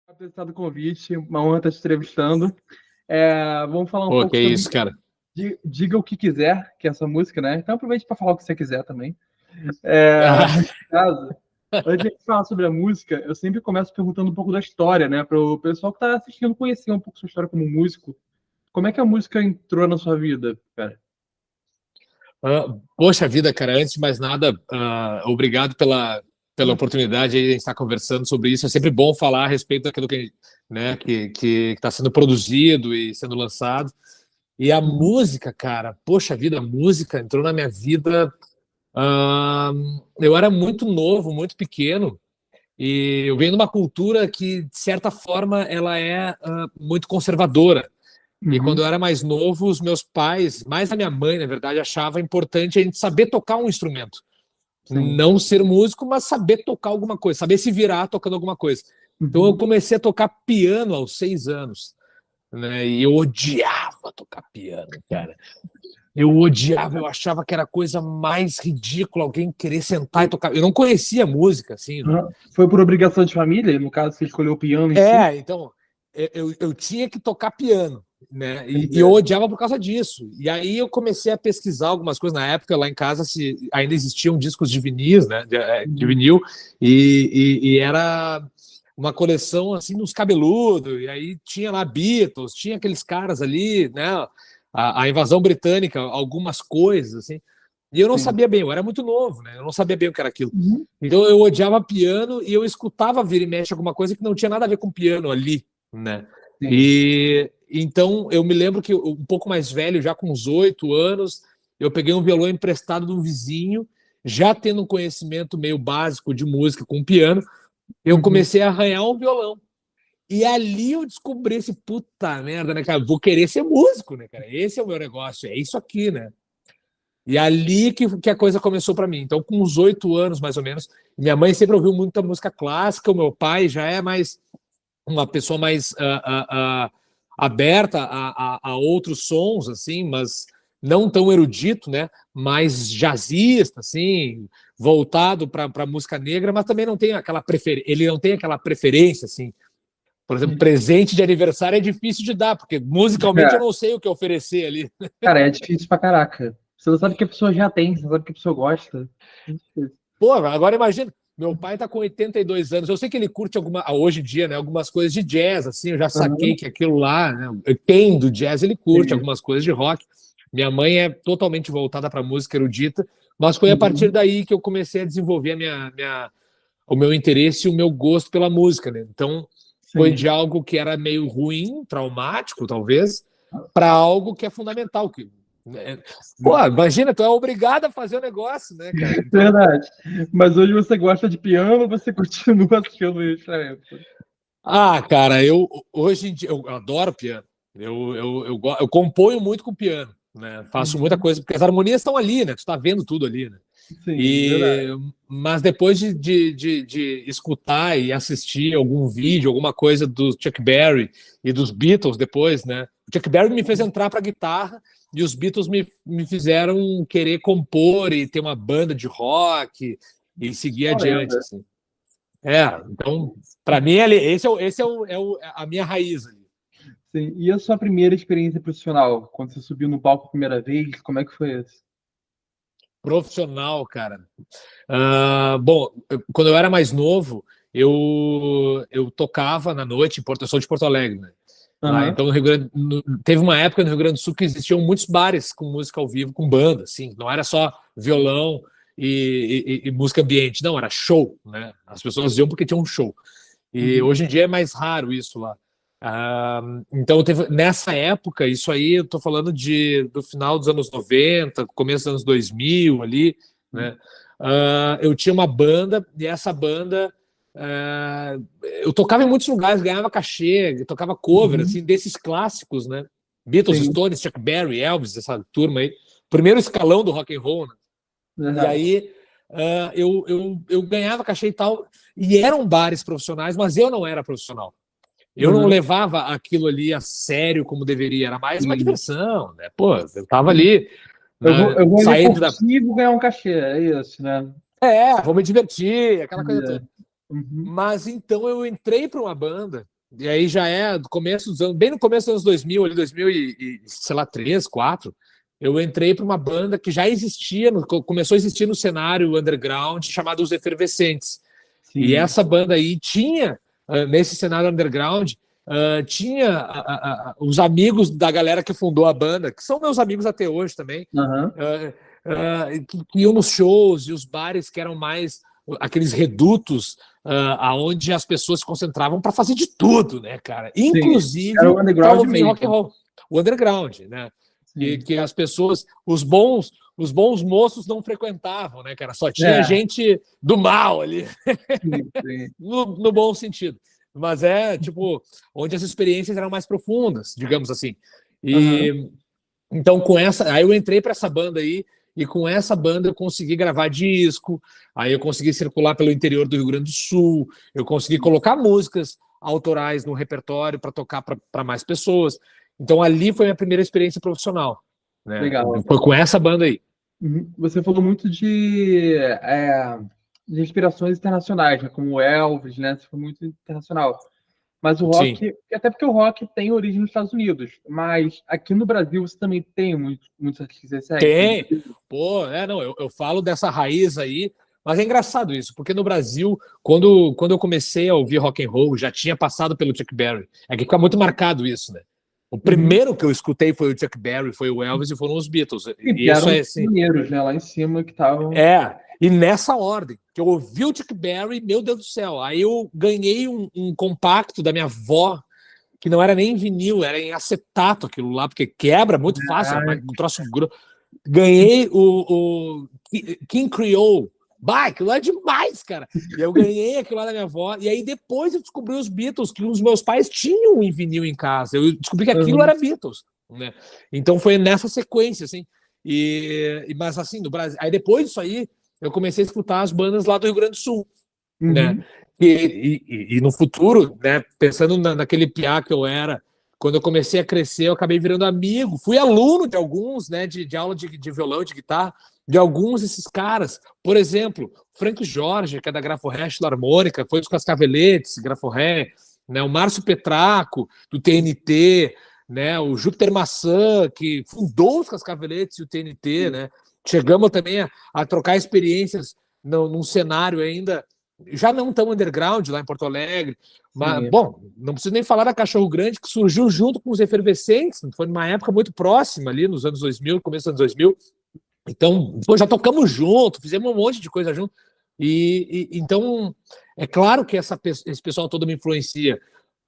Apesar do convite, uma honra estar te entrevistando. Vamos falar um Pô, pouco que sobre isso, cara. Diga o que quiser, que é essa música, né? Então aproveite para falar o que você quiser também. Nesse caso, antes de falar sobre a música, eu sempre começo perguntando um pouco da história, né? Para o pessoal que está assistindo conhecer um pouco sua história como músico. Como é que a música entrou na sua vida, cara? Poxa vida, cara, antes de mais nada, obrigado pela oportunidade de estar conversando sobre isso. É sempre bom falar a respeito daquilo que, né, que está sendo produzido e sendo lançado. E a música, cara, poxa vida, a música entrou na minha vida. Eu era muito novo, muito pequeno, e eu venho de uma cultura que, de certa forma, ela é muito conservadora. E quando eu era mais novo, os meus pais, mais a minha mãe, na verdade, achava importante a gente saber tocar um instrumento. Sim. Não ser músico, mas saber tocar alguma coisa, saber se virar tocando alguma coisa. Então eu comecei a tocar piano aos 6 anos, né? E eu odiava tocar piano, cara. Eu odiava, eu achava que era a coisa mais ridícula alguém querer sentar e tocar. Eu não conhecia música, assim, né? Foi por obrigação de família? No caso, você escolheu o piano em si? Então, eu tinha que tocar piano, né? E eu Entendi. odiava por causa disso. E aí eu comecei a pesquisar algumas coisas. Na época, lá em casa, ainda existiam discos de vinis, né? De vinil, e era uma coleção, assim, nos cabeludos. E aí tinha lá Beatles, tinha aqueles caras ali, né? A invasão britânica, algumas coisas, assim. E eu não Sim. sabia bem, eu era muito novo, né? Eu não sabia bem o que era aquilo. Uhum. Então eu odiava piano e eu escutava vira e mexe alguma coisa que não tinha nada a ver com piano ali, né? Sim. E então eu me lembro que um pouco mais velho, já com uns 8 anos, eu peguei um violão emprestado de um vizinho, já tendo um conhecimento meio básico de música com piano, eu comecei a arranhar um violão. E ali eu descobri esse puta merda, né, cara? Vou querer ser músico, né, cara? Esse é o meu negócio, é isso aqui, né? E ali que a coisa começou para mim. Então, com uns 8 anos, mais ou menos, minha mãe sempre ouviu muita música clássica, o meu pai já é mais uma pessoa mais aberta a outros sons, assim, mas não tão erudito, né? Mais jazzista, assim, voltado para música negra, mas também não tem aquela preferência. Ele não tem aquela preferência, assim. Por exemplo, presente de aniversário é difícil de dar, porque musicalmente eu não sei o que oferecer ali. Cara, é difícil pra caraca. Você não sabe o que a pessoa já tem, você não sabe o que a pessoa gosta. Pô, agora imagina, meu pai tá com 82 anos, eu sei que ele curte hoje em dia, né, algumas coisas de jazz, assim, eu já saquei que aquilo lá, né, quem do jazz ele curte Sim. algumas coisas de rock. Minha mãe é totalmente voltada para música erudita, mas foi a partir daí que eu comecei a desenvolver o meu interesse e o meu gosto pela música, né? Então, foi Sim. de algo que era meio ruim, traumático, talvez, para algo que é fundamental. Pô, imagina, tu é obrigado a fazer o negócio, né, cara? Então, Verdade. Mas hoje você gosta de piano, você continua assistindo o instrumento. cara, hoje em dia eu adoro piano. Eu componho muito com piano, né? Faço muita coisa, porque as harmonias estão ali, né? Tu está vendo tudo ali, né? Sim, verdade. Mas depois de escutar e assistir algum vídeo, alguma coisa do Chuck Berry e dos Beatles depois, né? O Chuck Berry me fez entrar para guitarra e os Beatles me fizeram querer compor e ter uma banda de rock e seguir Só adiante, lembra. assim. Então, para mim, esse é a minha raiz ali. Sim. E a sua primeira experiência profissional? Quando você subiu no palco a primeira vez, como é que foi isso? Profissional, cara. Bom, quando eu era mais novo, eu tocava na noite, eu sou de Porto Alegre, né? Lá, Aham. então, teve uma época no Rio Grande do Sul que existiam muitos bares com música ao vivo, com banda, assim, não era só violão e música ambiente, não, era show, né? As pessoas iam porque tinha um show. E hoje em dia é mais raro isso lá. Então, nessa época, isso aí eu tô falando do final dos anos 90, começo dos anos 2000 ali, né? Eu tinha uma banda, e essa banda eu tocava em muitos lugares, ganhava cachê, eu tocava cover, assim, desses clássicos, né? Beatles, Sim. Stones, Chuck Berry, Elvis, essa turma aí. Primeiro escalão do rock and roll, né? E Verdade. aí eu ganhava cachê e tal, e eram bares profissionais, mas eu não era profissional. Eu não Aham. levava aquilo ali a sério como deveria, era mais uma Sim. diversão, né? Pô, eu tava ali. né? Eu vou ali Saindo da... curtir e vou ganhar um cachê, é isso, né? Vou me divertir, aquela coisa toda. Uhum. Mas então eu entrei para uma banda, e aí já é do começo dos anos, bem no começo dos anos 2000, ali 2000 sei lá, 3, 4, eu entrei para uma banda que já existia, começou a existir no cenário underground, chamado Os Efervescentes. E Sim. essa banda aí tinha, nesse cenário underground, tinha os amigos da galera que fundou a banda, que são meus amigos até hoje também, Uhum. que iam nos shows e os bares que eram mais aqueles redutos aonde as pessoas se concentravam para fazer de tudo, né, cara? Sim. Era Inclusive o para underground ouvir rock and mesmo. roll, o underground, né? Sim. Que as pessoas, os bons moços não frequentavam, né, cara? Só tinha É. gente do mal ali, Sim, sim. no bom sentido. Mas tipo, onde as experiências eram mais profundas, digamos assim. Uhum. E então, aí eu entrei para essa banda aí, e com essa banda eu consegui gravar disco, aí eu consegui circular pelo interior do Rio Grande do Sul, eu consegui colocar músicas autorais no repertório para tocar para mais pessoas. Então, ali foi a minha primeira experiência profissional, né? Legal. Foi com essa banda aí. Uhum. Você falou muito de inspirações internacionais, né? Como o Elvis, né? Você foi muito internacional. Mas o Sim. rock, até porque o rock tem origem nos Estados Unidos, mas aqui no Brasil você também tem muitos artistas recentes. Tem. Pô, não, eu falo dessa raiz aí, mas é engraçado isso, porque no Brasil, quando eu comecei a ouvir rock and roll, já tinha passado pelo Chuck Berry. É que fica muito marcado isso, né? O Uhum. primeiro que eu escutei foi o Chuck Berry, foi o Elvis e foram os Beatles. E E isso eram é os assim. pioneiros, né? Lá em cima que estavam. E nessa ordem, que eu ouvi o Chuck Berry, meu Deus do céu. Aí eu ganhei um compacto da minha avó, que não era nem em vinil, era em acetato aquilo lá, porque quebra muito fácil, um troço grosso. Ganhei o King Creole. Bah, aquilo é demais, cara. E eu ganhei aquilo lá da minha avó. E aí depois eu descobri os Beatles, que os meus pais tinham em vinil em casa. Eu descobri que aquilo Uhum. era Beatles, né? Então foi nessa sequência, assim. Mas assim, no Brasil. Aí depois disso aí, eu comecei a escutar as bandas lá do Rio Grande do Sul, né? Uhum. E no futuro, né? Pensando naquele piá que eu era, quando eu comecei a crescer, eu acabei virando amigo. Fui aluno de alguns, né? De aula de violão, de guitarra, de alguns desses caras. Por exemplo, Frank Jorge, que é da Grafo-Ré Harmônica, foi dos Cascaveletes, Grafo-Ré, né? O Márcio Petraco, do TNT, né? O Júpiter Maçã, que fundou os Cascaveletes e o TNT, né? Chegamos também a trocar experiências num cenário ainda já não tão underground lá em Porto Alegre, mas, Sim. bom, não preciso nem falar da Cachorro Grande, que surgiu junto com os Efervescentes, foi numa época muito próxima ali, nos anos 2000, começo dos anos 2000, então, pô, já tocamos junto, fizemos um monte de coisa junto, então, é claro que esse pessoal todo me influencia,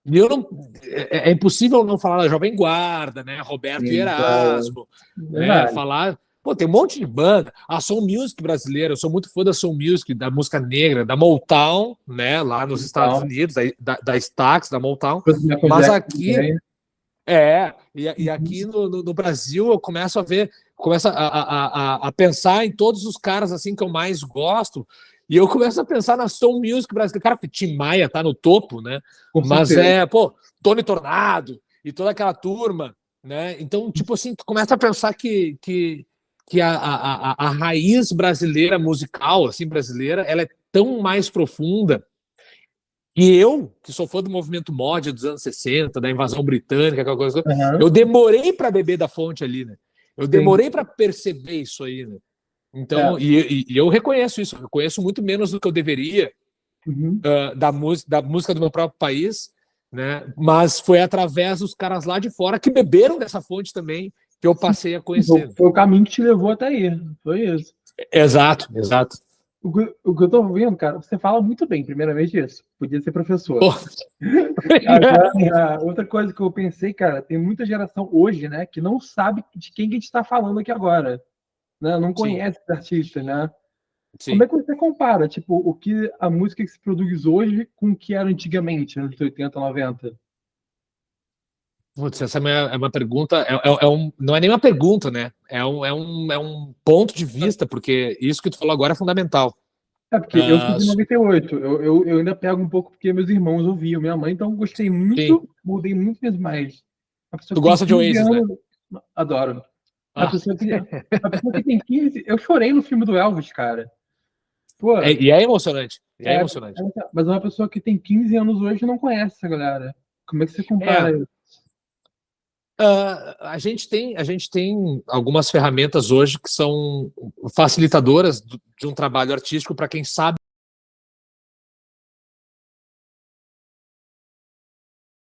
e eu não, é impossível não falar da Jovem Guarda, né, Roberto e Sim, claro. Erasmo, né, Verdade. falar... Pô, tem um monte de banda. A Soul Music brasileira, eu sou muito fã da Soul Music, da música negra, da Motown, né, lá nos Estados Então, Unidos, da Stax, da Motown. Michael Mas Jackson aqui, também. e aqui no Brasil eu começo a ver, começo a pensar em todos os caras assim que eu mais gosto, e eu começo a pensar na Soul Music brasileira. Cara, que Tim Maia tá no topo, né? Com Mas certeza. pô, Tony Tornado e toda aquela turma, né? Então, tipo assim, tu começa a pensar que a raiz brasileira musical, assim, brasileira, ela é tão mais profunda. E eu, que sou fã do movimento mod dos anos 60, da invasão britânica, aquela coisa, Uhum. eu demorei para beber da fonte ali, né? Eu Sim. demorei para perceber isso aí, né? É. Então, e eu reconheço isso, eu conheço muito menos do que eu deveria Uhum. da música do meu próprio país, né? Mas foi através dos caras lá de fora que beberam dessa fonte também que eu passei a conhecer. Foi o caminho que te levou até aí. Foi isso. Exato, exato. O que eu tô vendo, cara, você fala muito bem, primeiramente isso. Podia ser professor. Pô. Agora, outra coisa que eu pensei, cara, tem muita geração hoje, né, que não sabe de quem que a gente está falando aqui agora, né? Não Sim, conhece os artistas, né? Como é sim. que você compara, tipo, o que a música que se produz hoje com o que era antigamente, nos 80, 90? Putz, essa é uma pergunta, não é nem uma pergunta, né? É um ponto de vista, porque isso que tu falou agora é fundamental. É, porque eu sou Uh, de 98, eu ainda pego um pouco porque meus irmãos ouviam, minha mãe, então eu gostei sim. muito, mudei muito mesmo, mas a pessoa Tu que tem gosta de 15 Oasis, né? anos, adoro. A pessoa que tem 15... Eu chorei no filme do Elvis, cara. Pô, E é emocionante. E é emocionante. Mas uma pessoa que tem 15 anos hoje não conhece essa galera. Como é que você compara isso? A gente tem algumas ferramentas hoje que são facilitadoras de um trabalho artístico para quem sabe